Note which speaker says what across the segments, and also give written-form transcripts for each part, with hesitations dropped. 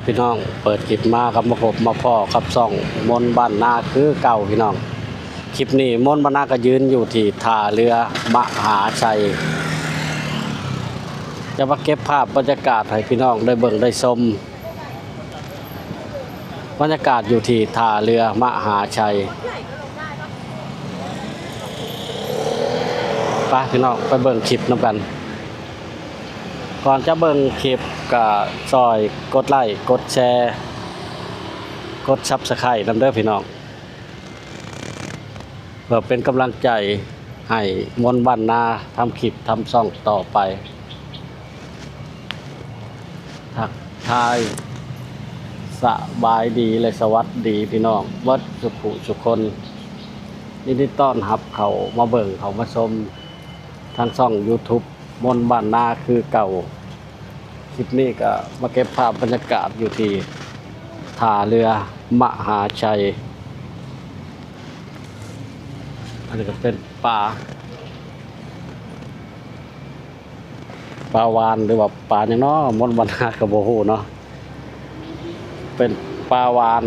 Speaker 1: พี่น้องเปิดคลิปมากับมาพบมาพ่อกับซ่องมนบ้านนาคือเก่าพี่น้องคลิปนี้มนบ้านนาก็ยืนอยู่ที่ท่าเรือมหาชัยจะมาเก็บภาพบรรยากาศให้พี่น้องได้เบิ่งได้ชมบรรยากาศอยู่ที่ท่าเรือมหาชัยไปพี่น้องไปเบิ่งคลิปนำกันก่อนจะเบิ่งคลิปก็ซอยกดไลค์กดแชร์กดSubscribeนำเด้อพี่น้องเพื่อเป็นกำลังใจให้มนต์บ้านนาทำคลิปทำช่องต่อไปทักทายสบายดีและสวัสดีพี่น้องวัดสุขุสุคนยินดีต้อนรับเขามาเบิ่งเขามาชมทางช่อง YouTube มนต์บ้านนาคือเก่าคลิปนี้ก็มาเก็บภาพบรรยากาศอยู่ที่ท่าเรือมหาชัยอันนี้ก็เป็นปลาวานหรือว่าปลาอย่างน้อมนต์บ้านนากระโบหูเนาะเป็นปลาวาน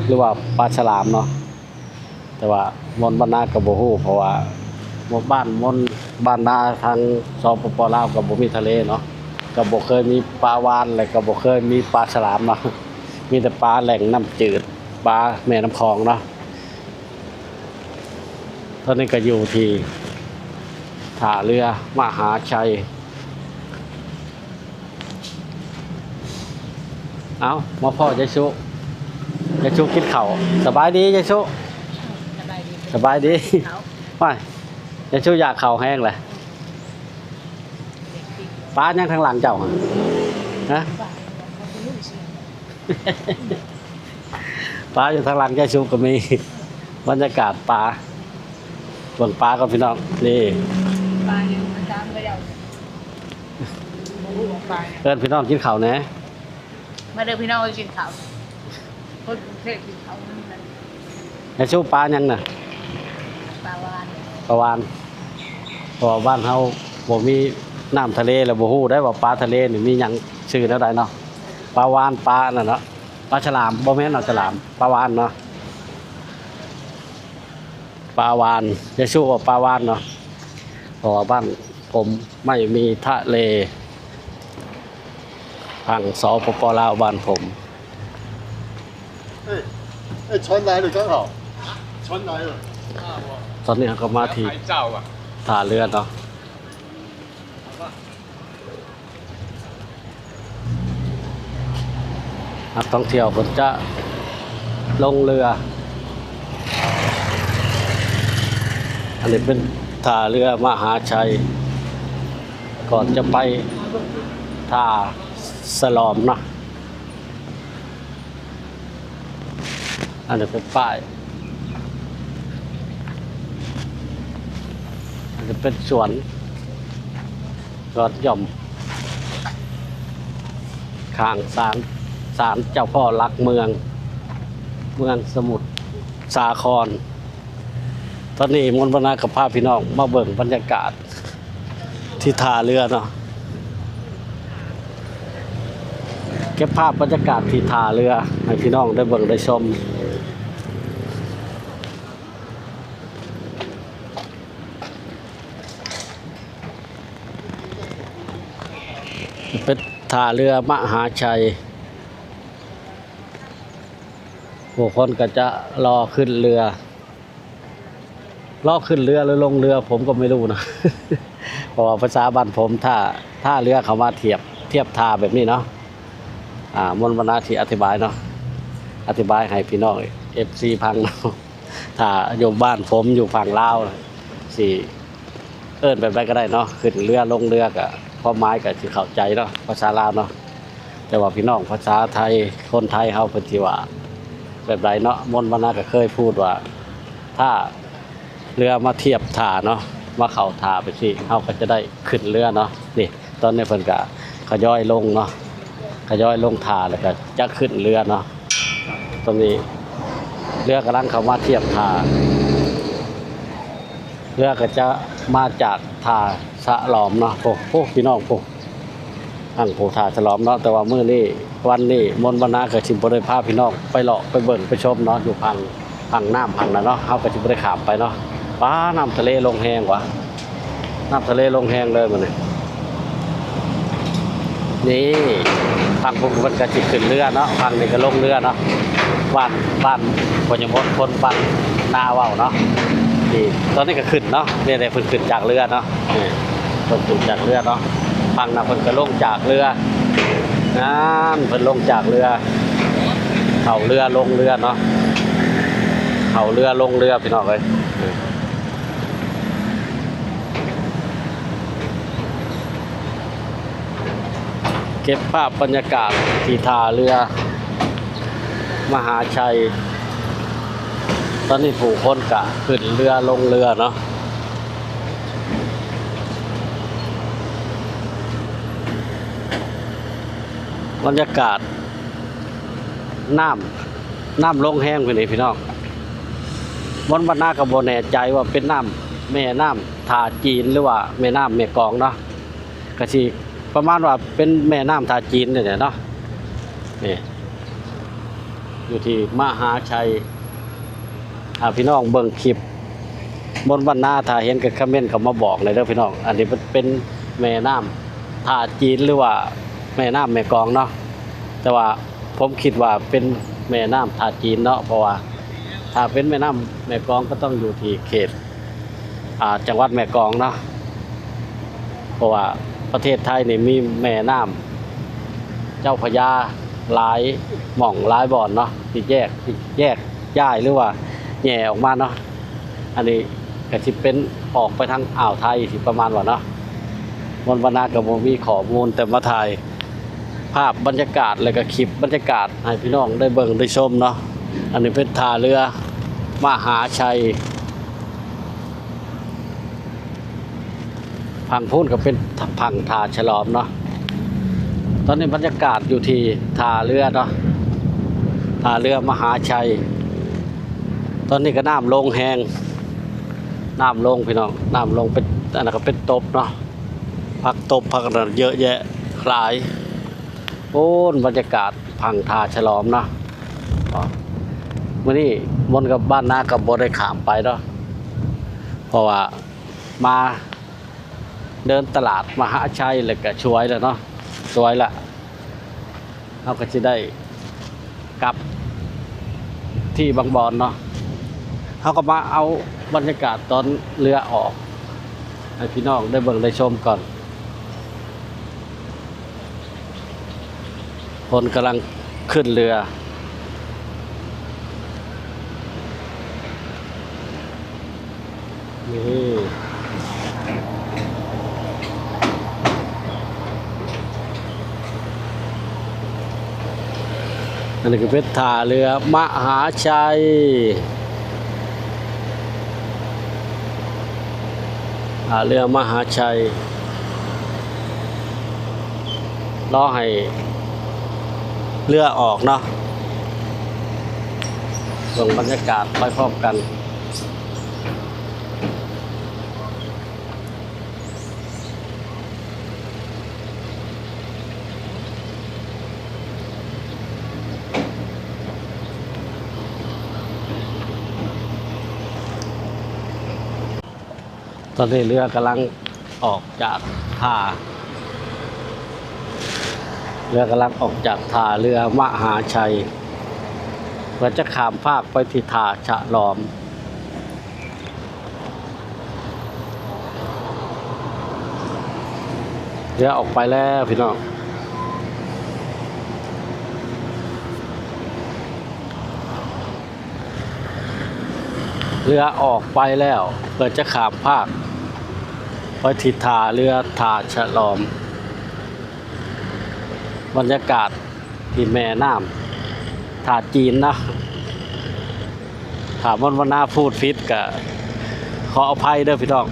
Speaker 1: หรือว่าปลาฉลามเนาะแต่ว่ามนต์บ้านนากระโบหูเพราะว่าหมู่บ้านมนต์บ้านนาทางสปป.ลาวกับบ่มีทะเลเนาะก็บ่เคยมีปลาวานและก็บ่เคยมีปลาฉลามเนาะมีแต่ปลาแหล่งน้ำจืดปลาแม่น้ำคลองเนาะตอนนี้ก็อยู่ที่ท่าเรือมหาชัยเอามาพ่อยายชุกินข้าวสบายดียายชุสบายดีไปยายชุอยากข้าวแห้งเลยป้ายังทางหลังเจ้าฮะป้าอยู่ทางหลังยายชุก็มีบรรยากาศป้าเบิ่งป้ากับพี่น้องนี่
Speaker 2: ปลายังมันจามก็ยาว
Speaker 1: เอิ้นพี่น้องกินข้าวแหน่
Speaker 2: มาเดินพี่น้องกินข้าวคนเทศกินข้าวนั่นแหละ
Speaker 1: ยายชุป้ายังน่ะ
Speaker 2: ปลาวาน
Speaker 1: เพราะบ้านเฮาบ่มีน้ำทะเลแล้วบ่ฮู้ได้ว่าปลาทะเลนี่มีหยังชื่อแล้วใดเนาะปลาวานปลานั่นเนาะปลาฉลามบ่แม่นเนาะฉลามปลาวานเนาะปลาวานจะชื่อว่าปลาวานเนาะเพราะว่าบ้านผมไม่มีทะเลทางสปป.ลาวบ้านผม
Speaker 3: 船来了刚好，船来了。
Speaker 1: ตอนนี้ก็มาที่ท่าเรือเนาะนักท่องเที่ยวผมจะลงเรืออันนี้เป็นท่าเรือมหาชัยก่อนจะไปท่าสลอมเนาะอันนี้เป็นป้ายอันนี้เป็นสวนยอดย่อมข้างศาลเจ้าพ่อหลักเมืองสมุทรสาครตอนนี้มนต์บ้านนากับพาพี่น้องมาเบิ่งบรรยากาศที่ท่าเรือเนาะเก็บภาพบรรยากาศที่ท่าเรือให้พี่น้องได้เบิ่งได้ชมเป็นท่าเรือมหาชัยผู้คนก็จะรอขึ้นเรือหรือลงเรือผมก็ไม่รู้นะ เพราะว่าภาษาบ้านผมถ้าเรือเขามาเทียบท่าแบบนี้เนาะมนต์บ้านนาที่อธิบายเนาะอธิบายให้พี่น้อง FC พังเนาะถ้าอยู่บ้านผมอยู่ฝั่งลาวสิเอิ้นแบบใดก็ได้เนาะขึ้นเรือลงเรือก็ความหมายก็สิเข้าใจเนาะภาษาลาวเนาะแต่ว่าพี่น้องภาษาไทยคนไทยเฮาเพิ่นสิว่าแบบใดเนาะมนต์บ้านนาก็เคยพูดว่าถ้าเรือมาเทียบท่าเนาะมาเข้าท่าไปสิเฮาก็จะได้ขึ้นเรือเนาะนี่ตอนนี้เพิ่นก็ขย่อยลงเนาะขย่อยลงท่าแล้วก็จะขึ้นเรือเนาะตรงนี้เรือกำลังเข้ามาเทียบท่าเรือก็จะมาจากท่าสะหลอมเนาะโอ้พี่น้องโอ้ พังโพธาฉลอมเนาะแต่ว่ามื้อนี้วันนี้มนต์วันนาก็สิบ่ได้พาพี่น้องไปเลาะไปเบิ่งไปชมเนาะอยู่พังน้ำพังน่ะเนาะเฮาก็สิบ่ได้ข้ามไปเนาะป้าน้ำทะเลลงแห้งว่ะน้ำทะเลลงแห้งเลยมื้อนี้นี่พังพวกมันก็สิขึ้นเรือเนาะพังนี่ก็ลงเรือเนาะบ้านพ่อใหญ่มดคนบ้านนาเว้าเนาะนี่ตอนนี้ก็ขึ้นเนาะเนี่ยเพิ่นขึ้นจากเรือเนาะนี่เพิ่นขึ้นจากเรือเนาะพังน่ะเพิ่นก็ลงจากเรือนั่นเพิ่นลงจากเรือเข้าเรือลงเรือเนาะเข้าเรือลงเรือพี่น้องเอ้ยเก็บภาพบรรยากาศที่ท่าเรือมหาชัยตอนนี้ผู้คนกะขึ้นเรือลงเรือเนาะบรรยากาศน้ำลงแห้งไปนี่พี่น้องวันวันหน้าก็บ่แน่ใจว่าเป็นน้ำแม่น้ำท่าจีนหรือว่าแม่น้ำแม่กลองเนาะก็สิประมาณว่าเป็นแม่น้ำท่าจีนเนี่ยเนาะนี่อยู่ที่มหาชัยพี่น้องเบิ่งคลิปบนวันหน้าถ้าเห็นก็คอมเมนต์เข้ามาบอกเลยเด้อพี่น้องอันนี้เป็นแม่น้ำท่าจีนหรือว่าแม่น้ำแม่กลองเนาะแต่ว่าผมคิดว่าเป็นแม่น้ำท่าจีนเนาะเพราะว่าถ้าเป็นแม่น้ำแม่กลองก็ต้องอยู่ที่เขตจังหวัดแม่กลองเนาะเพราะว่าประเทศไทยนี่มีแม่น้ำเจ้าพระยาหลายหม่องหลายบ่อนเนาะที่แยกย้ายหรือว่าแย่ออกมาเนาะอันนี้ก็สิเป็นออกไปทางอ่าวไทยสิประมาณว่าเนาะวันวนากับมีข้อมูลแต่มาถ่ายภาพบรรยากาศแล้วก็คลิปบรรยากาศให้พี่น้องได้เบิ่งได้ชมเนาะอันนี้เป็นท่าเรือมหาชัยพังพูนก็เป็นพังท่าฉลอมเนาะตอนนี้บรรยากาศอยู่ที่ท่าเรือเนาะท่าเรือมหาชัยตอนนี้ก็น้ำลงแห้งน้ำลงพี่น้องน้ำลงเป็นอันนั้นก็เป็นตบเนาะผักตบผักอะไรเยอะแยะหลายโอ้บรรยากาศพังท่าฉลอมเนาะมื้อนี้มนกับบ้านนากับบ่ได้ข้ามไปเนาะเพราะว่ามาเดินตลาดมหาชัยแล้วก็ช่วยแล้วเนาะสวยละเราก็จะได้กลับที่บางบอนเนาะเขาก็มาเอาบรรยากาศตอนเรือออกให้พี่น้องได้เบิ่งได้ชมก่อนคนกำลังขึ้นเรือนี่อันนี้ก็เป็นท่าเรือมหาชัยท่าเรือมหาชัยรอให้เรือออกเนาะส่งบรรยากาศไปพร้อมกันตอนนี้เรือกำลังออกจากท่าเรือกำลังออกจากท่าเรือมหาชัยเพื่อจะข้ามภาคไปที่ท่าฉลอมเรือออกไปแล้วพี่น้องเรือออกไปแล้วเพื่อจะข้ามภาคไปที่ท่าเรือท่าฉลอมบรรยากาศที่แม่น้ำท่าจีนนะถามว่าหน้าพูดผิดก็ขออภัยเด้อพี่น้อง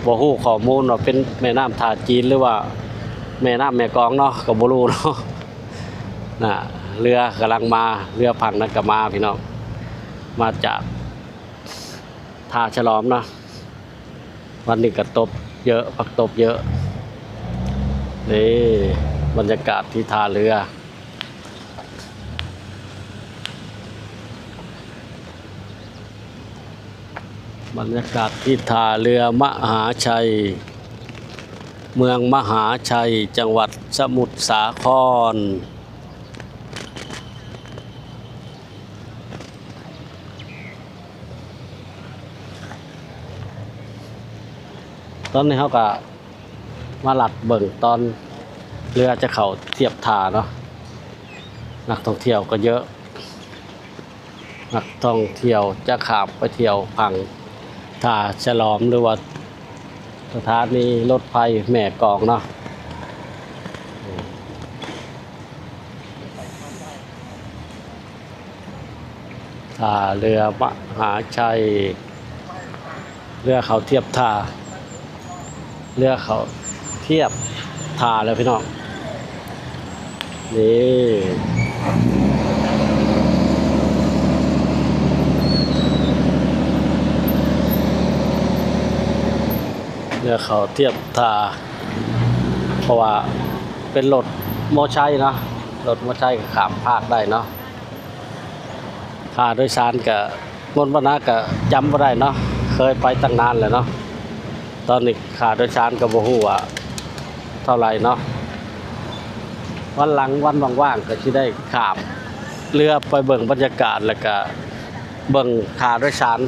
Speaker 1: บ่ฮู้ข้อมูลว่าเป็นแม่น้ำท่าจีนหรือว่าแม่น้ำแม่กลองเนาะก็บ่รู้เนาะน่ะเรือกำลังมาเรือพังนั้นก็มาพี่น้องมาจากท่าฉลอมนะวันนี้ก็ตบเยอะผักตบเยอะนี่ บรรยากาศที่ท่าเรือบรรยากาศที่ท่าเรือมหาชัยเมืองมหาชัยจังหวัดสมุทรสาครตอนนี้เขาก็มาหลัดเบิ่งตอนเรือจะเข้าเทียบท่าเนาะนักท่องเที่ยวก็เยอะนักท่องเที่ยวจะขับไปเที่ยวพังท่าฉลอมหรือว่าสถานีรถไฟแม่กลองเนาะท่าเรือมหาชัยเรือเขาเทียบท่าเรือเขาเทียบท่าแล้วพี่น้องนี่เรือเขาเทียบท่าเพราะว่าเป็นรถมอไซค์เนาะรถมอไซค์ก็ข้ามภาคได้เนาะค่าโดยสารก็มนต์วนาก็จำบ่ได้เนาะเคยไปตั้งนานแล้วเนาะตอนนี้ค่าโดยสารก็บ่ฮู้ว่าเท่าไหร่เนาะวันหลังวันว่างๆก็สิได้ข้ามเรือไปเบิ่งบรรยากาศแล้วก็เบิ่งค่าโดยสาร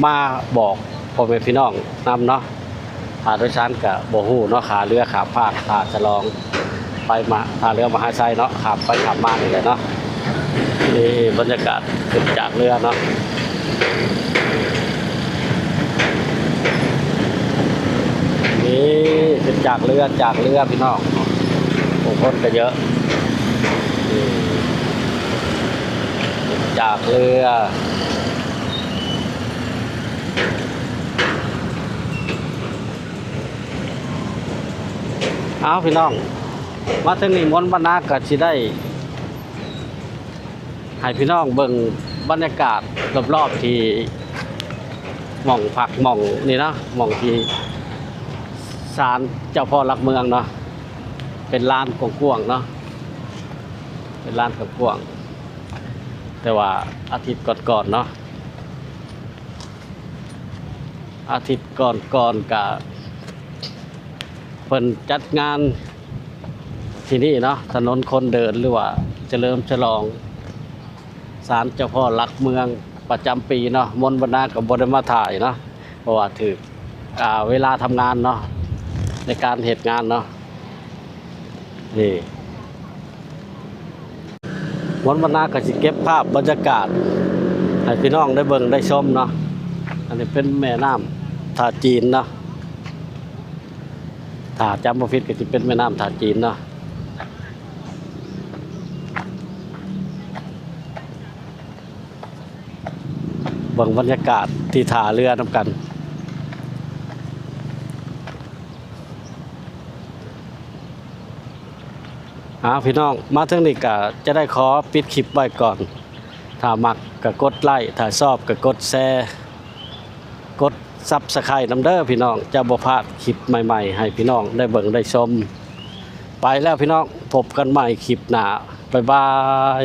Speaker 1: มาบอกพ่อแม่พี่น้องนำเนาะค่าโดยสารก็บ่ฮู้เนาะค่าเรือข้ามภาคค่าฉลองไปมาค่าเรือมหาชัยเนาะข้ามไปข้ามมานี่แหละเนาะนี่บรรยากาศขึ้นจากเรือเนาะนี่ขึ้นจากเรือพี่น้องผู้คนก็เยอะนี่ขึ้นจากเรือเอาพี่น้องมาถึงนี่มนต์บรรณาก็สิได้ให้พี่น้องเบิ่งบรรยากาศรอบๆที่หม่องผักหม่องนี่เนาะหม่องที่ศาลเจ้าพ่อหลักเมืองเนาะเป็นลานกว้างๆเนาะเป็นลานกว้างๆแต่ว่าอาทิตย์ก่อนๆเนาะอาทิตย์ก่อนๆก็เพิ่นจัดงานที่นี่เนาะถนนคนเดินหรือว่าเฉลิมฉลองศาลเจ้าพ่อหลักเมืองประจำปีเนาะมนต์บรรณากับบได้มาถ่ายเนาะเพราะว่าถือเวลาทำงานเนาะในการเหตุงานเนาะนี่มนต์บรรณาก็สิเก็บภาพบรรยากาศให้พี่น้องได้เบิ่งได้ชมเนาะอันนี้เป็นแม่น้ำท่าจีนเนาะถ้าจำบ่ผิดก็สิเป็นแม่น้ำท่าจีนเนาะเบิ่งบรรยากาศที่ท่าเรือนำกันพี่น้องมาถึงนี่ก็จะได้ขอปิดคลิปไว้ก่อนถ้ามักก็กดไลค์ถ้าชอบก็กดแชร์กดSubscribeนำเด้อพี่น้องจะบ่พลาดคลิปใหม่ๆให้พี่น้องได้เบิ่งได้ชมไปแล้วพี่น้องพบกันใหม่คลิปหน้าบ๊ายบาย